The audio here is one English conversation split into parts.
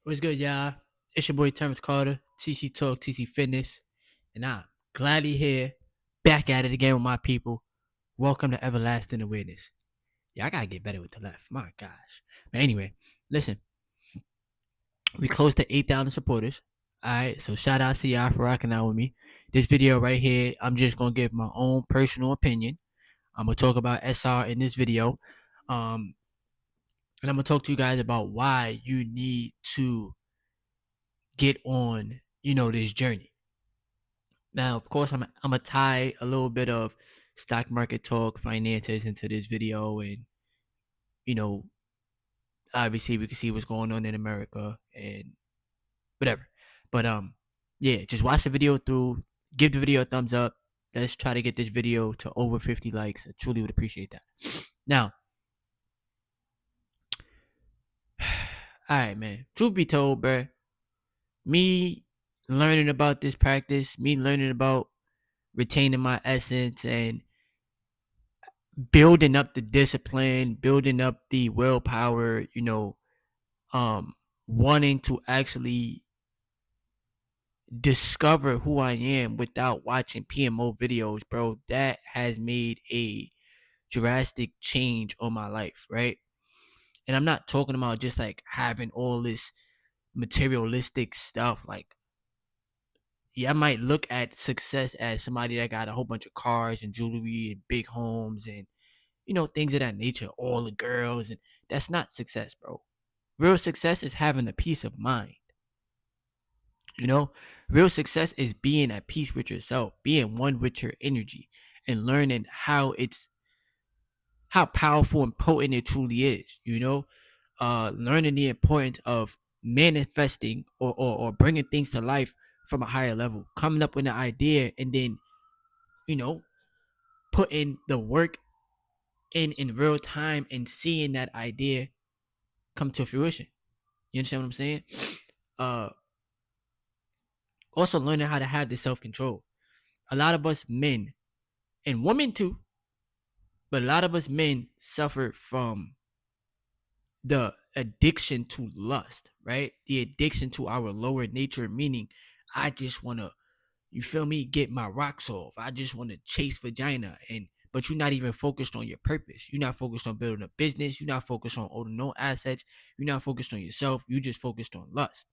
What's good, y'all? It's your boy Terrence Carter, TC Talk, TC Fitness, and I'm gladly here, back at it again with my people. Welcome to Everlasting Awareness. Yeah, I gotta get better with the left. My gosh. But anyway, listen, we close to 8,000 supporters. All right, so shout out to y'all for rocking out with me. This video right here, I'm just gonna give my own personal opinion. I'm gonna talk about SR in this video, and I'm gonna talk to you guys about why you need to get on, this journey. Now, of course, I'm gonna tie a little bit of stock market talk, finances into this video, and you know, obviously we can see what's going on in America and whatever. But yeah, just watch the video through, give the video a thumbs up. Let's try to get this video to over 50 likes. I truly would appreciate that. Now, all right, man. Truth be told, bruh, me learning about this practice, me learning about retaining my essence and building up the discipline, building up the willpower, wanting to actually discover who I am without watching PMO videos, bro, that has made a drastic change on my life, right? And I'm not talking about just like having all this materialistic stuff. Like, yeah, I might look at success as somebody that got a whole bunch of cars and jewelry and big homes and things of that nature, all the girls, and that's not success, bro. Real success is having a peace of mind. Real success is being at peace with yourself, being one with your energy, and learning how powerful and potent it truly is. Learning the importance of manifesting or bringing things to life from a higher level, coming up with an idea, and then you know putting the work in real time and seeing that idea come to fruition. You understand what I'm saying? Uh, Also learning how to have the self-control. A lot of us men, and women too, but a lot of us men suffer from the addiction to lust, right? The addiction to our lower nature, meaning I just want to, you feel me, get my rocks off. I just want to chase vagina. But you're not even focused on your purpose. You're not focused on building a business. You're not focused on owning no assets. You're not focused on yourself. You just focused on lust.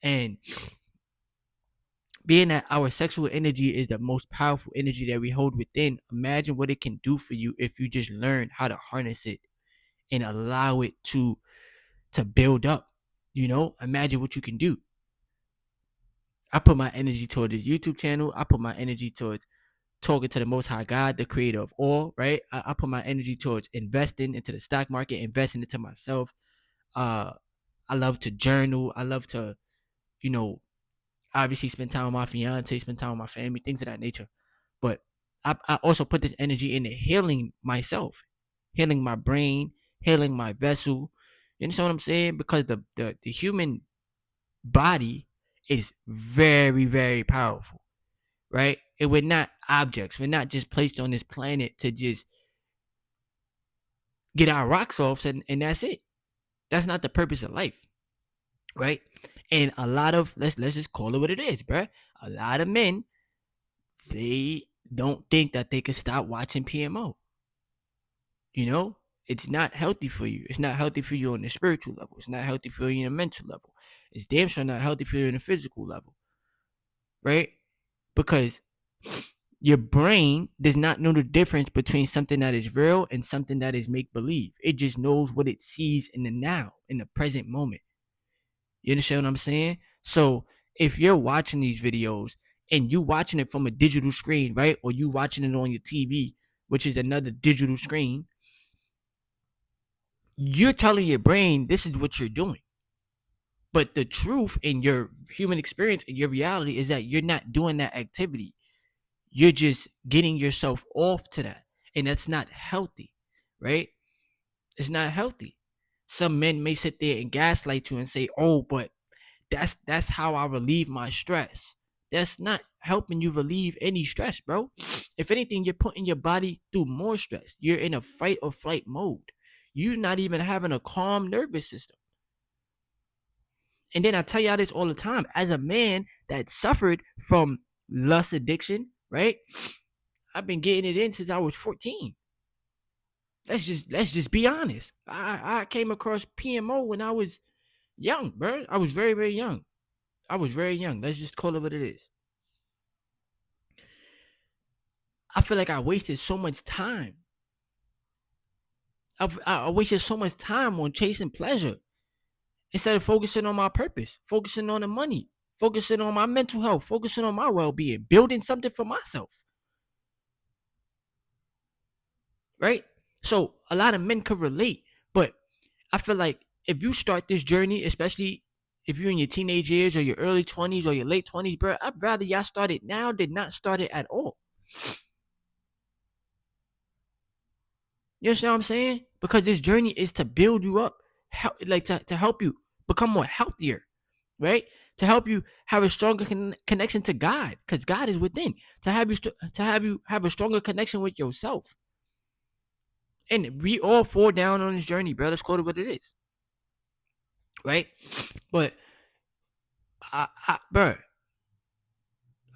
And being that our sexual energy is the most powerful energy that we hold within, imagine what it can do for you if you just learn how to harness it and allow it to build up. Imagine what you can do. I put my energy towards this YouTube channel. I put my energy towards talking to the Most High God, the creator of all, right? I put my energy towards investing into the stock market, investing into myself. I love to journal. I love to, you know, obviously spend time with my fiance, spend time with my family, things of that nature. But I also put this energy into healing myself, healing my brain, healing my vessel. You understand what I'm saying? Because the human body is very, very powerful, right? And we're not objects. We're not just placed on this planet to just get our rocks off and that's it. That's not the purpose of life, right? And a lot of let's just call it what it is, bruh. A lot of men, they don't think that they can stop watching PMO. It's not healthy for you. It's not healthy for you on the spiritual level. It's not healthy for you on the mental level. It's damn sure not healthy for you on the physical level, right? Because your brain does not know the difference between something that is real and something that is make believe. It just knows what it sees in the now, in the present moment. You understand what I'm saying? So if you're watching these videos and you watching it from a digital screen, right? Or you watching it on your TV, which is another digital screen, you're telling your brain this is what you're doing. But the truth in your human experience and your reality is that you're not doing that activity. You're just getting yourself off to that. And that's not healthy, right? It's not healthy. Some men may sit there and gaslight you and say, oh, but that's how I relieve my stress. That's not helping you relieve any stress, bro. If anything, you're putting your body through more stress. You're in a fight or flight mode. You're not even having a calm nervous system. And then I tell y'all this all the time. As a man that suffered from lust addiction, right? I've been getting it in since I was 14. Let's just be honest. I came across PMO when I was young, bro. I was very, very young. I was very young. Let's just call it what it is. I feel like I wasted so much time. I wasted so much time on chasing pleasure instead of focusing on my purpose, focusing on the money, focusing on my mental health, focusing on my well-being, building something for myself. Right? So a lot of men could relate, but I feel like if you start this journey, especially if you're in your teenage years or your early 20s or your late 20s, bro, I'd rather y'all start it now than not start it at all. You understand what I'm saying? Because this journey is to build you up, like to help you become more healthier, right? To help you have a stronger connection to God, because God is within. To have you have a stronger connection with yourself. And we all fall down on this journey, bro. Let's call it what it is, right? But bro,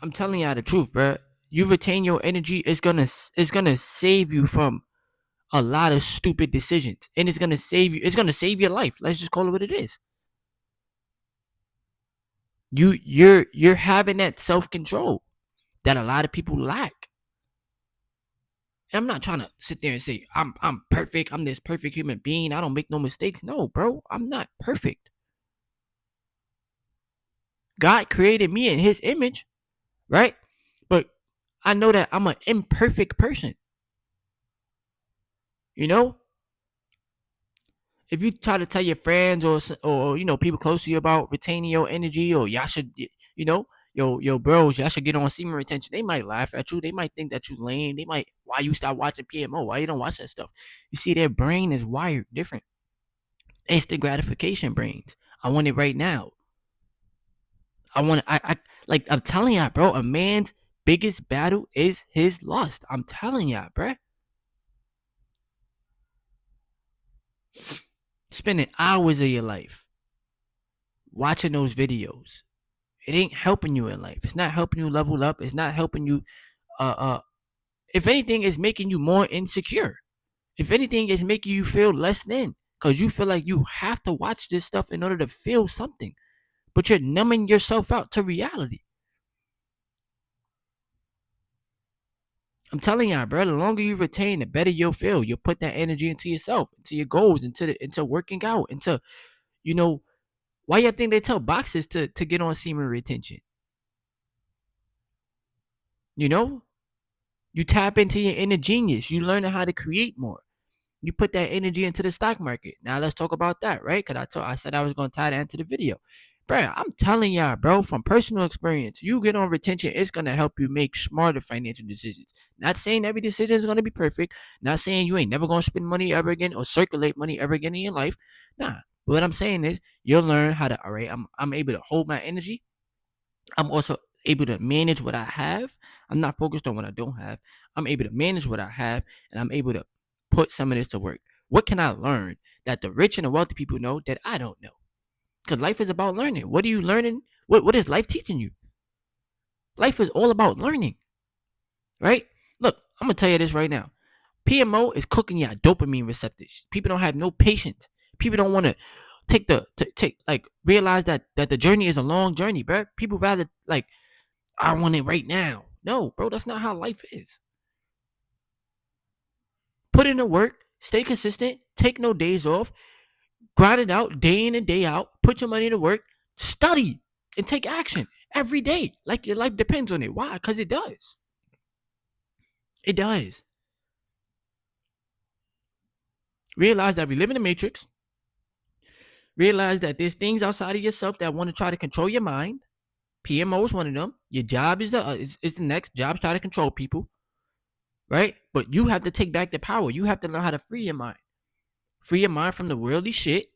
I'm telling y'all the truth, bro. You retain your energy. It's gonna save you from a lot of stupid decisions, and it's gonna save you. It's gonna save your life. Let's just call it what it is. You're having that self control that a lot of people lack. And I'm not trying to sit there and say I'm perfect. I'm this perfect human being. I don't make no mistakes. No, bro, I'm not perfect. God created me in His image, right? But I know that I'm an imperfect person. You know, if you try to tell your friends or people close to you about retaining your energy, or y'all should, yo bros, y'all should get on semen retention, they might laugh at you. They might think that you lame. They might, why you stop watching PMO? Why you don't watch that stuff? You see, their brain is wired different. Instant gratification brains. I want it right now. I'm telling y'all, bro, a man's biggest battle is his lust. I'm telling y'all, bro. Spending hours of your life watching those videos, it ain't helping you in life. It's not helping you level up. It's not helping you. If anything, it's making you more insecure. If anything, it's making you feel less than, because you feel like you have to watch this stuff in order to feel something, but you're numbing yourself out to reality. I'm telling y'all, bro. The longer you retain, the better you'll feel. You'll put that energy into yourself, into your goals, into working out, into you know. Why y'all think they tell boxers to get on semen retention? You know, you tap into your inner genius. You learn how to create more. You put that energy into the stock market. Now let's talk about that, right? Because I said I was going to tie that into the video. Bro, I'm telling y'all, bro, from personal experience, you get on retention, it's going to help you make smarter financial decisions. Not saying every decision is going to be perfect. Not saying you ain't never going to spend money ever again or circulate money ever again in your life. Nah. But what I'm saying is you'll learn how to, all right, I'm able to hold my energy. I'm also able to manage what I have. I'm not focused on what I don't have. I'm able to manage what I have, and I'm able to put some of this to work. What can I learn that the rich and the wealthy people know that I don't know? Because life is about learning. What are you learning? What is life teaching you? Life is all about learning, right? Look, I'm gonna tell you this right now. PMO is cooking your dopamine receptors. People don't have no patience. People don't want to take like realize that the journey is a long journey, bro. People rather like, I want it right now. No, bro, that's not how life is. Put in the work, stay consistent, take no days off, grind it out day in and day out, put your money to work, study, and take action every day. Like your life depends on it. Why? Because it does. It does. Realize that we live in a matrix. Realize that there's things outside of yourself that want to try to control your mind. PMO is one of them. Your job is the next. Jobs try to control people, right? But you have to take back the power. You have to learn how to free your mind. Free your mind from the worldly shit.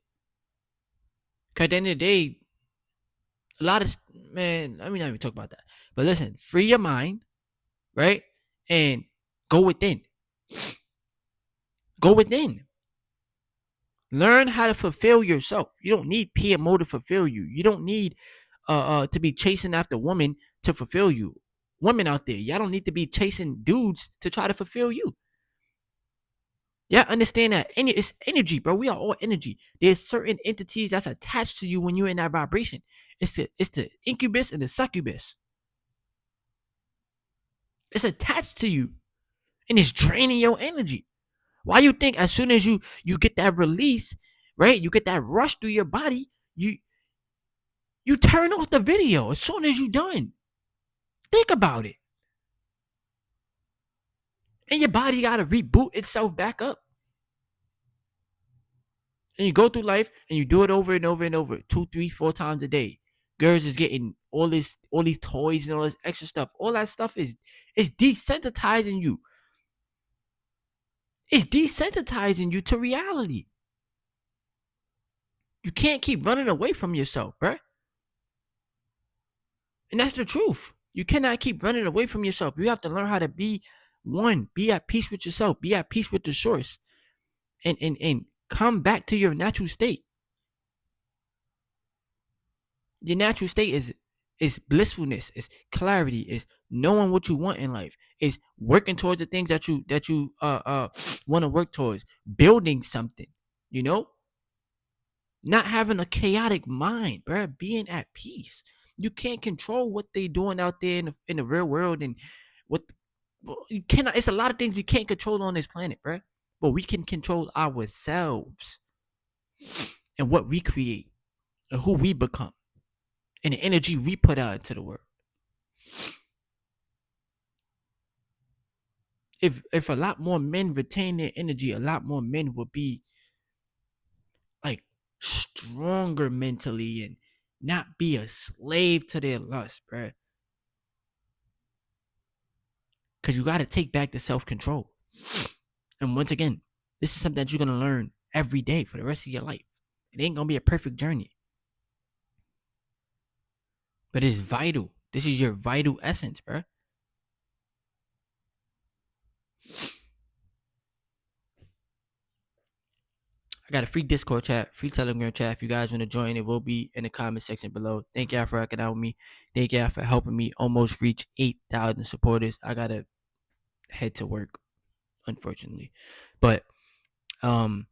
Cause at the end of the day, a lot of man, let me not even talk about that. But listen, free your mind, right? And go within. Go within. Learn how to fulfill yourself. You don't need PMO to fulfill you. You don't need to be chasing after women to fulfill you. Women out there, y'all don't need to be chasing dudes to try to fulfill you. Yeah, understand that it's energy, bro. We are all energy. There's certain entities that's attached to you when you're in that vibration. It's the incubus and the succubus. It's attached to you, and it's draining your energy. Why you think as soon as you get that release, right? You get that rush through your body, you turn off the video as soon as you done. Think about it. And your body gotta reboot itself back up. And you go through life and you do it over and over and over, 2, 3, 4 times a day. Girls is getting all these toys and all this extra stuff. All that stuff is desensitizing you. It's desensitizing you to reality. You can't keep running away from yourself, bruh. And that's the truth. You cannot keep running away from yourself. You have to learn how to be one, be at peace with yourself, be at peace with the source, and come back to your natural state. Your natural state is blissfulness, is clarity, is knowing what you want in life, is working towards the things that you want to work towards, building something, you know, not having a chaotic mind, bro, being at peace. You can't control what they doing out there in the real world, and what you cannot. It's a lot of things we can't control on this planet, bro, but we can control ourselves and what we create and who we become and the energy we put out into the world. If a lot more men retain their energy, a lot more men would be like stronger mentally and not be a slave to their lust, bruh. Because you got to take back the self-control. And once again, this is something that you're going to learn every day for the rest of your life. It ain't going to be a perfect journey, but it's vital. This is your vital essence, bruh. I got a free Discord chat, free Telegram chat. If you guys want to join, it will be in the comment section below. Thank y'all for rocking out with me. Thank y'all for helping me almost reach 8,000 supporters. I gotta head to work, unfortunately, but I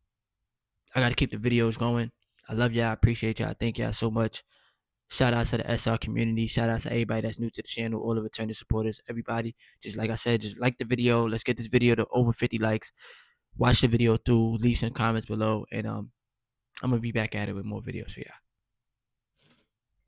gotta keep the videos going. I love y'all. I appreciate y'all. Thank y'all so much. Shout out to the SR community. Shout out to everybody that's new to the channel, all the returning supporters, everybody. Just like I said, just like the video. Let's get this video to over 50 likes. Watch the video through. Leave some comments below, and I'm gonna be back at it with more videos for y'all.